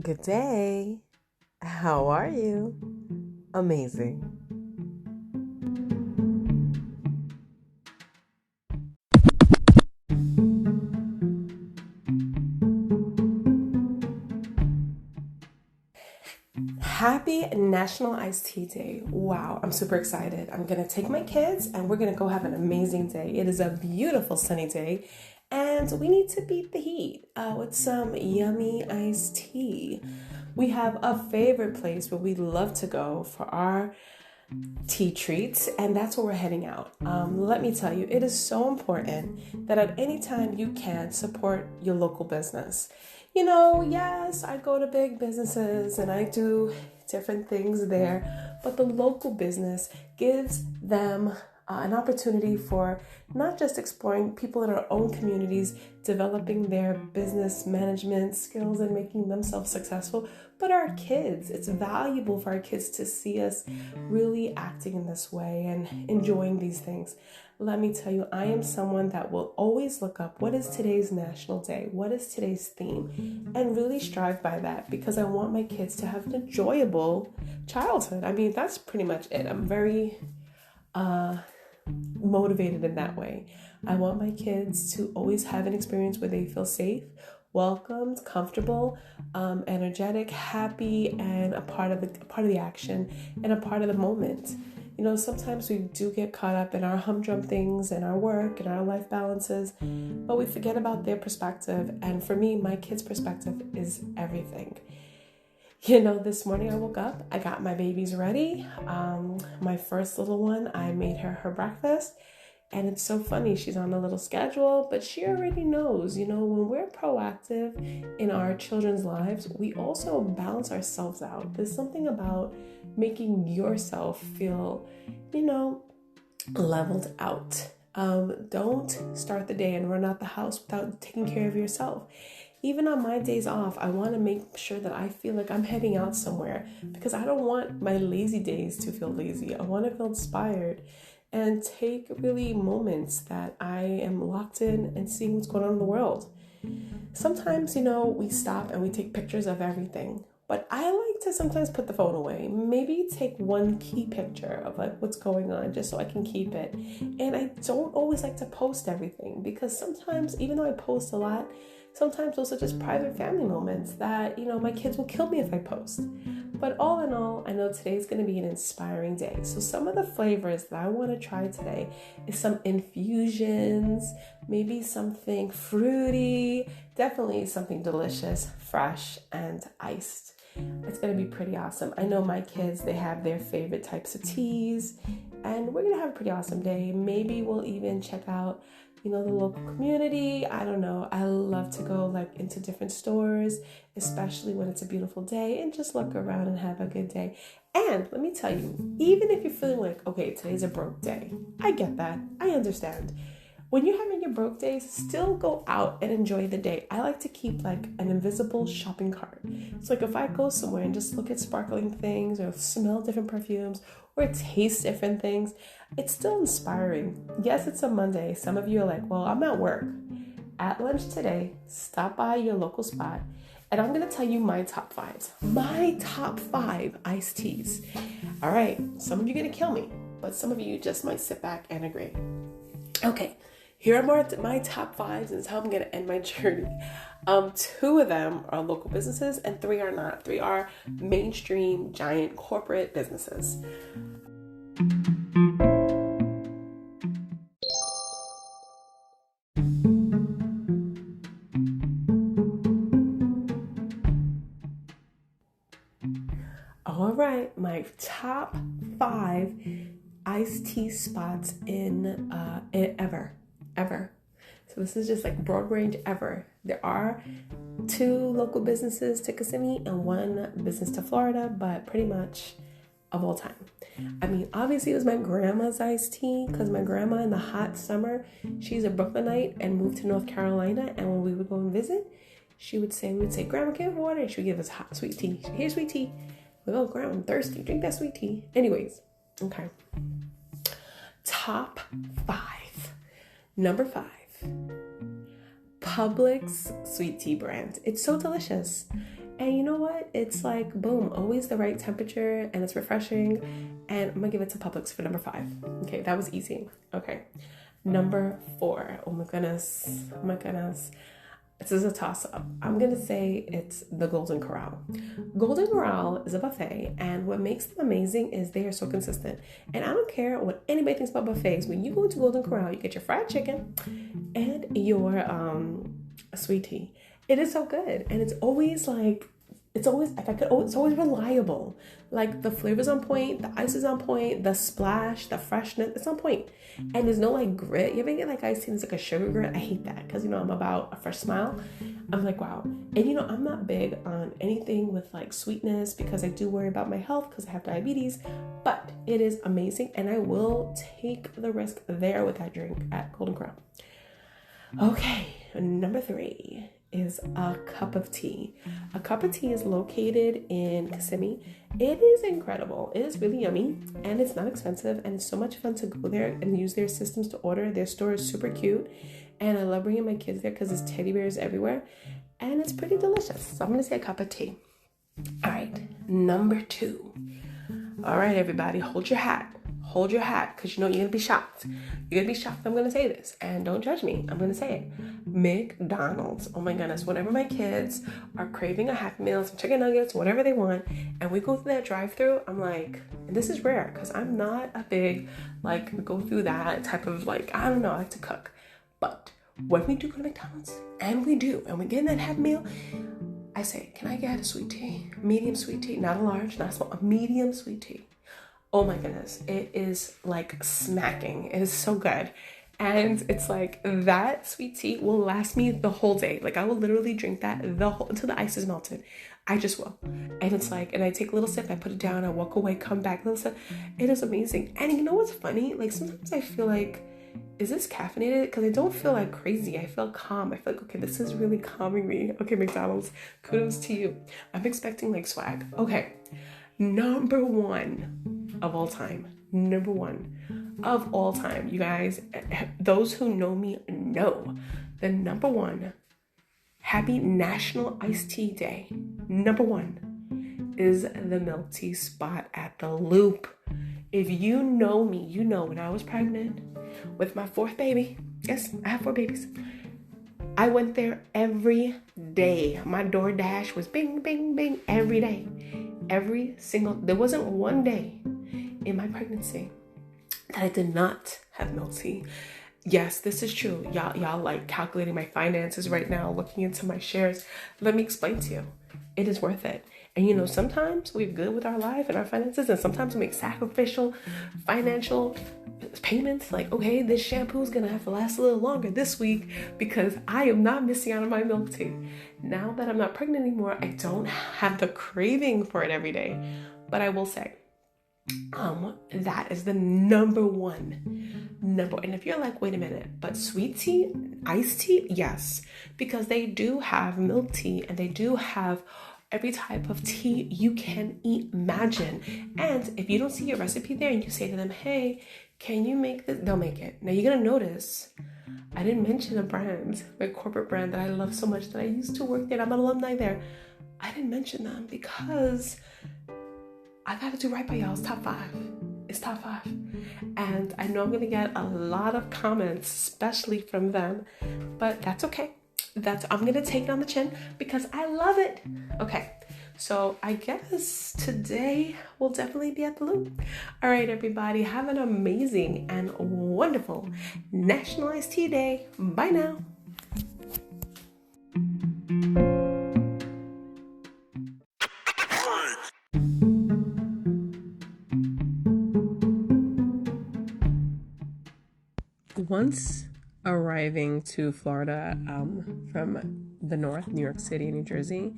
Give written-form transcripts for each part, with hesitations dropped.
Good day. How are you? Amazing. Happy National Iced Tea Day. Wow, I'm super excited. I'm going to take my kids and we're going to go have an amazing day. It is a beautiful sunny day and we need to beat the heat with some yummy iced tea. We have a favorite place where we love to go for our tea treats, and that's where we're heading out. Let me tell you, it is so important that at any time you can support your local business. Yes, I go to big businesses and I do different things there, but the local business gives them an opportunity for not just exploring people in our own communities, developing their business management skills and making themselves successful, but our kids. It's valuable for our kids to see us really acting in this way and enjoying these things. Let me tell you, I am someone that will always look up what is today's national day, what is today's theme, and really strive by that because I want my kids to have an enjoyable childhood. I mean, that's pretty much it. I'm very motivated in that way. I want my kids to always have an experience where they feel safe, welcomed, comfortable, energetic, happy, and a part of the action and a part of the moment. Sometimes we do get caught up in our humdrum things and our work and our life balances, but we forget about their perspective. And for me, my kids' perspective is everything. This morning I woke up, I got my babies ready. My first little one, I made her breakfast. And it's so funny, she's on a little schedule, but she already knows, when we're proactive in our children's lives, we also balance ourselves out. There's something about making yourself feel, leveled out. Don't start the day and run out the house without taking care of yourself. Even on my days off, I want to make sure that I feel like I'm heading out somewhere because I don't want my lazy days to feel lazy. I want to feel inspired and take really moments that I am locked in and seeing what's going on in the world. Sometimes, we stop and we take pictures of everything, but I like to sometimes put the phone away. Maybe take one key picture of like what's going on just so I can keep it. And I don't always like to post everything because sometimes, even though I post a lot, sometimes those are just private family moments that, my kids will kill me if I post. But all in all, I know today's going to be an inspiring day. So some of the flavors that I want to try today is some infusions, maybe something fruity, definitely something delicious, fresh, and iced. It's going to be pretty awesome. I know my kids, they have their favorite types of teas, and we're going to have a pretty awesome day. Maybe we'll even check out the local community. I don't know. I love to go into different stores, especially when it's a beautiful day, and just look around and have a good day. And let me tell you, even if you're feeling like, okay, today's a broke day, I get that. I understand. When you're having your broke days, still go out and enjoy the day. I like to keep an invisible shopping cart. So if I go somewhere and just look at sparkling things or smell different perfumes or taste different things, it's still inspiring. Yes, it's a Monday. Some of you are like, well, I'm at work. At lunch today, stop by your local spot and I'm going to tell you my top fives. My top 5 iced teas. All right, some of you are going to kill me, but some of you just might sit back and agree. Okay, here are my top 5s, and this is how I'm going to end my journey. 2 of them are local businesses and 3 are not. 3 are mainstream, giant corporate businesses. All right, my top 5 iced tea spots in ever. So this is just broad range ever. There are 2 local businesses to Kissimmee and 1 business to Florida, but pretty much of all time. I mean, obviously it was my grandma's iced tea because my grandma in the hot summer, she's a Brooklynite and moved to North Carolina, and when we would go and visit, we would say, Grandma, give me water, and she would give us hot sweet tea. Here's sweet tea. We go, Grandma, I'm thirsty. Drink that sweet tea. Anyways, okay. Top 5. Number 5. Publix sweet tea brand. It's so delicious. And you know what? It's like, boom, always the right temperature and it's refreshing. And I'm gonna give it to Publix for number 5. Okay, that was easy. Okay, number 4. Oh my goodness. Oh my goodness. This is a toss-up. I'm gonna say it's the Golden Corral. Golden Corral is a buffet, and what makes them amazing is they are so consistent. And I don't care what anybody thinks about buffets. When you go into Golden Corral, you get your fried chicken and your sweet tea. It is so good, and it's always reliable. Like the flavor's on point, the ice is on point, the splash, the freshness, it's on point. And there's no like grit. You ever get like ice tea that's like a sugar grit? I hate that because I'm about a fresh smile. I'm like, wow. And I'm not big on anything with like sweetness because I do worry about my health because I have diabetes, but it is amazing and I will take the risk there with that drink at Golden Corral. Okay, number 3 is a cup of tea. A cup of tea is located in Kissimmee. It is incredible. It is really yummy and it's not expensive and it's so much fun to go there and use their systems to order. Their store is super cute and I love bringing my kids there because there's teddy bears everywhere and it's pretty delicious. So I'm going to say a cup of tea. All right, number 2. All right, everybody, hold your hat. Hold your hat because you're going to be shocked. You're going to be shocked I'm going to say this. And don't judge me. I'm going to say it. McDonald's. Oh my goodness. Whenever my kids are craving a Happy Meal, some chicken nuggets, whatever they want, and we go through that drive-thru, I'm like, and this is rare because I'm not a big, like, go through that type of, like, I don't know, I like to cook. But when we do go to McDonald's, and we get in that Happy Meal, I say, can I get a sweet tea? Medium sweet tea. Not a large, not a small, a medium sweet tea. Oh my goodness, it is like smacking. It is so good. And it's like that sweet tea will last me the whole day. Like I will literally drink that until the ice is melted. I just will. And it's like, and I take a little sip, I put it down, I walk away, come back, a little sip. It is amazing. And you know what's funny? Like sometimes I feel like, is this caffeinated? Because I don't feel like crazy. I feel calm. I feel like, okay, this is really calming me. Okay, McDonald's, kudos to you. I'm expecting like swag. Okay, number 1 of all time. Number 1 of all time. You guys, those who know me know the number 1 happy National Iced Tea Day. Number 1 is the milk tea spot at the Loop. If you know me, you know when I was pregnant with my 4th baby. Yes, I have 4 babies. I went there every day. My DoorDash was bing, bing, bing every day. There wasn't one day in my pregnancy that I did not have milk tea. Yes, this is true. Y'all like calculating my finances right now, looking into my shares. Let me explain to you. It is worth it. And sometimes we're good with our life and our finances, and sometimes we make sacrificial financial payments. Like, okay, this shampoo is gonna have to last a little longer this week because I am not missing out on my milk tea. Now that I'm not pregnant anymore, I don't have the craving for it every day. But I will say, that is the number 1. And if you're like, wait a minute, but sweet tea, iced tea, yes, because they do have milk tea and they do have every type of tea you can imagine. And if you don't see your recipe there and you say to them, hey, can you make this? They'll make it. Now you're gonna notice I didn't mention a brand, my corporate brand that I love so much that I used to work there. I'm an alumni there. I didn't mention them because I gotta do right by y'all. It's top 5. It's top 5. And I know I'm gonna get a lot of comments, especially from them, but that's okay. I'm gonna take it on the chin because I love it. Okay, so I guess today will definitely be at the Loop. All right, everybody, have an amazing and wonderful National Iced Tea Day. Bye now. Once arriving to Florida from the north, New York City and New Jersey,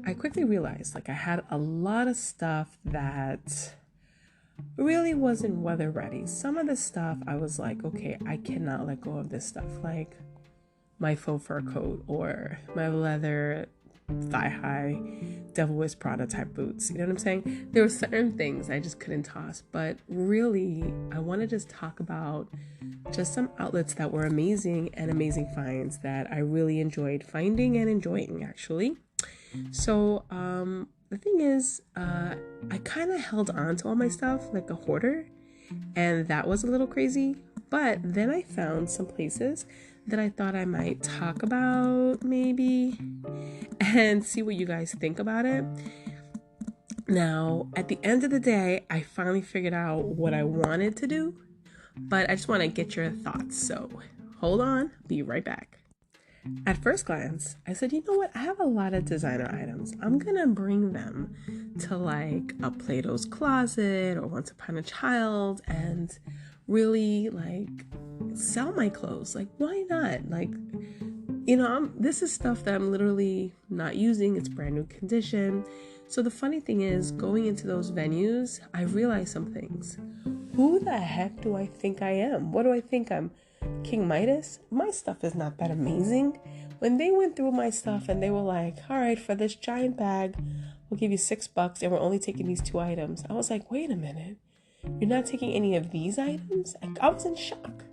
I quickly realized I had a lot of stuff that really wasn't weather ready. Some of the stuff I was like, okay, I cannot let go of this stuff, like my faux fur coat or my leather thigh-high Devil Wears Prada type boots. You know what I'm saying? There were certain things I just couldn't toss, but really I want to just talk about just some outlets that were amazing and amazing finds that I really enjoyed finding and enjoying, actually. So the thing is, I kind of held on to all my stuff like a hoarder, and that was a little crazy. But then I found some places that I thought I might talk about maybe and see what you guys think about it. Now, at the end of the day, I finally figured out what I wanted to do, but I just want to get your thoughts. So hold on, be right back. At first glance, I said, you know what? I have a lot of designer items. I'm gonna bring them to like a Plato's Closet or Once Upon a Child and really like sell my clothes. Like, why not? Like, this is stuff that I'm literally not using. It's brand new condition. So the funny thing is, going into those venues, I realized some things. Who the heck do I think I am? What do I think I'm? King Midas? My stuff is not that amazing. When they went through my stuff and they were like, all right, for this giant bag, we'll give you $6 and we're only taking these 2 items. I was like, wait a minute. You're not taking any of these items? I was in shock.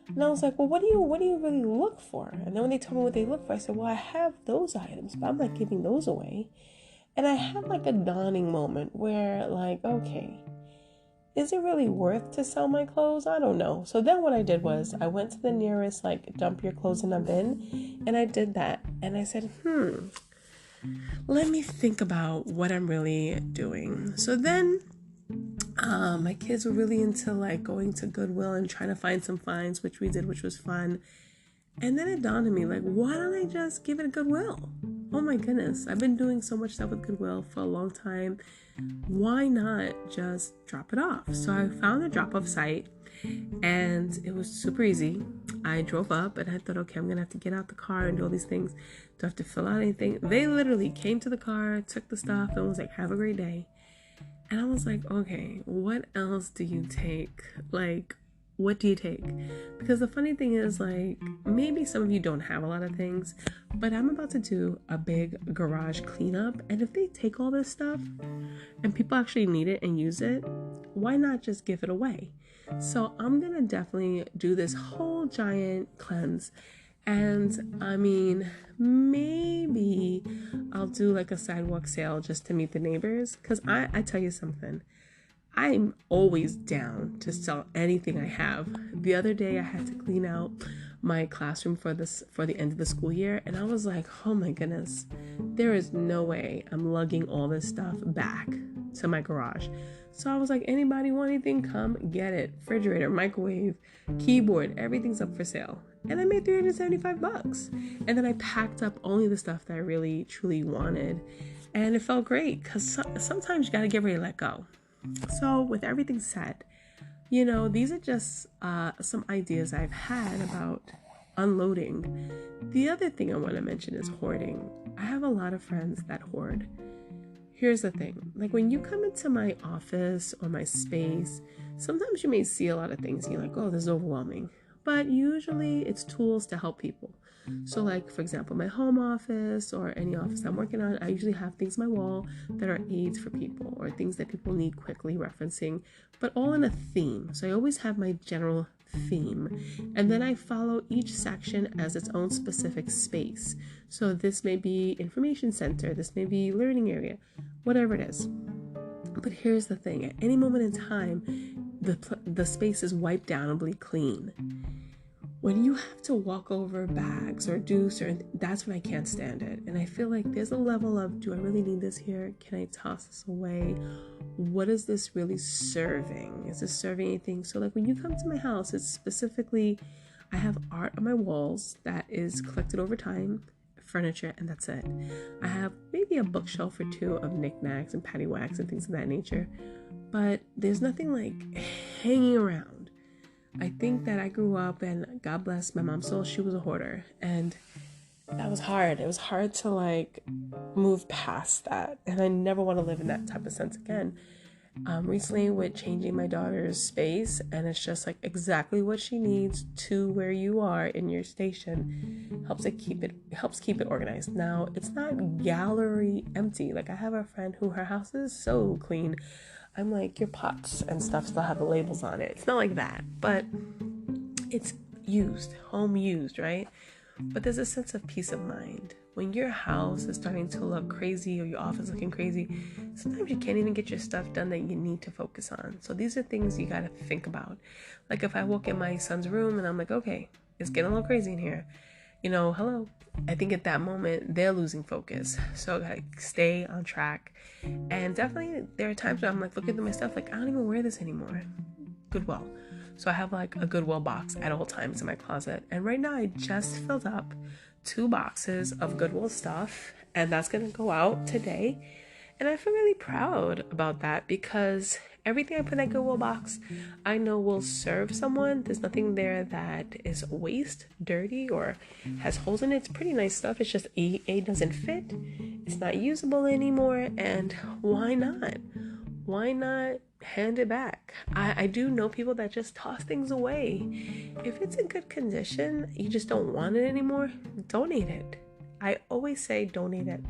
And I was like, well, what do you really look for? And then when they told me what they look for, I said, well, I have those items, but I'm not giving those away. And I had like a dawning moment where like, okay, is it really worth to sell my clothes? I don't know. So then what I did was I went to the nearest like dump your clothes in a bin, and I did that. And I said, let me think about what I'm really doing. So then my kids were really into like going to Goodwill and trying to find some finds, which we did, which was fun. And then it dawned on me, like, why don't I just give it a Goodwill? Oh my goodness, I've been doing so much stuff with Goodwill for a long time. Why not just drop it off? So I found a drop-off site, and it was super easy. I drove up, and I thought, okay, I'm going to have to get out the car and do all these things. Do I have to fill out anything? They literally came to the car, took the stuff, and was like, have a great day. And I was like, okay, what else do you take? Like, what do you take? Because the funny thing is, like, maybe some of you don't have a lot of things, but I'm about to do a big garage cleanup. And if they take all this stuff and people actually need it and use it, why not just give it away? So I'm going to definitely do this whole giant cleanse. And I mean, maybe I'll do like a sidewalk sale just to meet the neighbors. Because I tell you something, I'm always down to sell anything I have. The other day I had to clean out my classroom for the end of the school year, and I was like, oh my goodness, there is no way I'm lugging all this stuff back to my garage. So I was like, anybody want anything? Come get it. Refrigerator, microwave, keyboard, everything's up for sale. And I made $375. And then I packed up only the stuff that I really truly wanted. And it felt great because sometimes you got to get ready to let go. So with everything said, these are just some ideas I've had about unloading. The other thing I want to mention is hoarding. I have a lot of friends that hoard. Here's the thing. Like when you come into my office or my space, sometimes you may see a lot of things and you're like, oh, this is overwhelming. But usually it's tools to help people. So like, for example, my home office or any office I'm working on, I usually have things on my wall that are aids for people or things that people need quickly referencing, but all in a theme. So I always have my general theme. And then I follow each section as its own specific space. So this may be information center, this may be learning area, whatever it is. But here's the thing, at any moment in time, the space is wiped down and clean. When you have to walk over bags or do certain, that's when I can't stand it. And I feel like there's a level of, do I really need this here? Can I toss this away? What is this really serving? Is this serving anything? So like when you come to my house, it's specifically, I have art on my walls that is collected over time, furniture, and that's it. I have maybe a bookshelf or 2 of knickknacks and paddywhacks and things of that nature, but there's nothing like hanging around. I think that I grew up, and God bless my mom's soul, she was a hoarder, and that was hard. It was hard to like move past that, and I never want to live in that type of sense again. Recently with changing my daughter's space, and it's just like exactly what she needs to where you are in your station, helps keep it organized. Now it's not gallery empty. Like I have a friend who her house is so clean. I'm like, your pots and stuff still have the labels on it. It's not like that, but it's used, home used, right? But there's a sense of peace of mind when your house is starting to look crazy or your office looking crazy, sometimes you can't even get your stuff done that you need to focus on. So these are things you got to think about. Like if I walk in my son's room and I'm like, okay, it's getting a little crazy in here. Hello. I think at that moment they're losing focus. So I gotta stay on track. And definitely there are times where I'm like looking at my stuff like, I don't even wear this anymore. Goodwill. So I have like a Goodwill box at all times in my closet. And right now I just filled up 2 boxes of Goodwill stuff, and that's gonna go out today. And I feel really proud about that because everything I put in that Goodwill box, I know will serve someone. There's nothing there that is waste, dirty, or has holes in it. It's pretty nice stuff. It's just it doesn't fit. It's not usable anymore. And why not? Why not hand it back? I do know people that just toss things away. If it's in good condition, you just don't want it anymore, donate it. I always say donate it.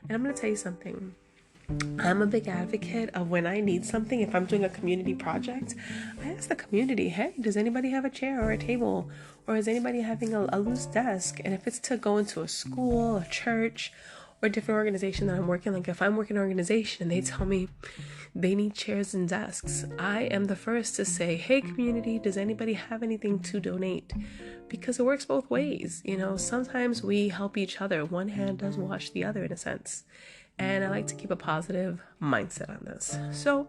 And I'm going to tell you something. I'm a big advocate of when I need something, if I'm doing a community project, I ask the community, hey, does anybody have a chair or a table? Or is anybody having a loose desk? And if it's to go into a school, a church, or a different organization that I'm working, like if I'm working in an organization and they tell me they need chairs and desks, I am the first to say, hey, community, does anybody have anything to donate? Because it works both ways. Sometimes we help each other. One hand does wash the other in a sense. And I like to keep a positive mindset on this. So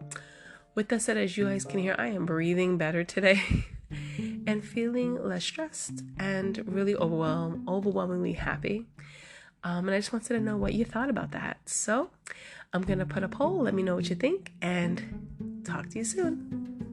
with that said, as you guys can hear, I am breathing better today and feeling less stressed and really overwhelmingly happy. And I just wanted to know what you thought about that. So I'm going to put a poll. Let me know what you think and talk to you soon.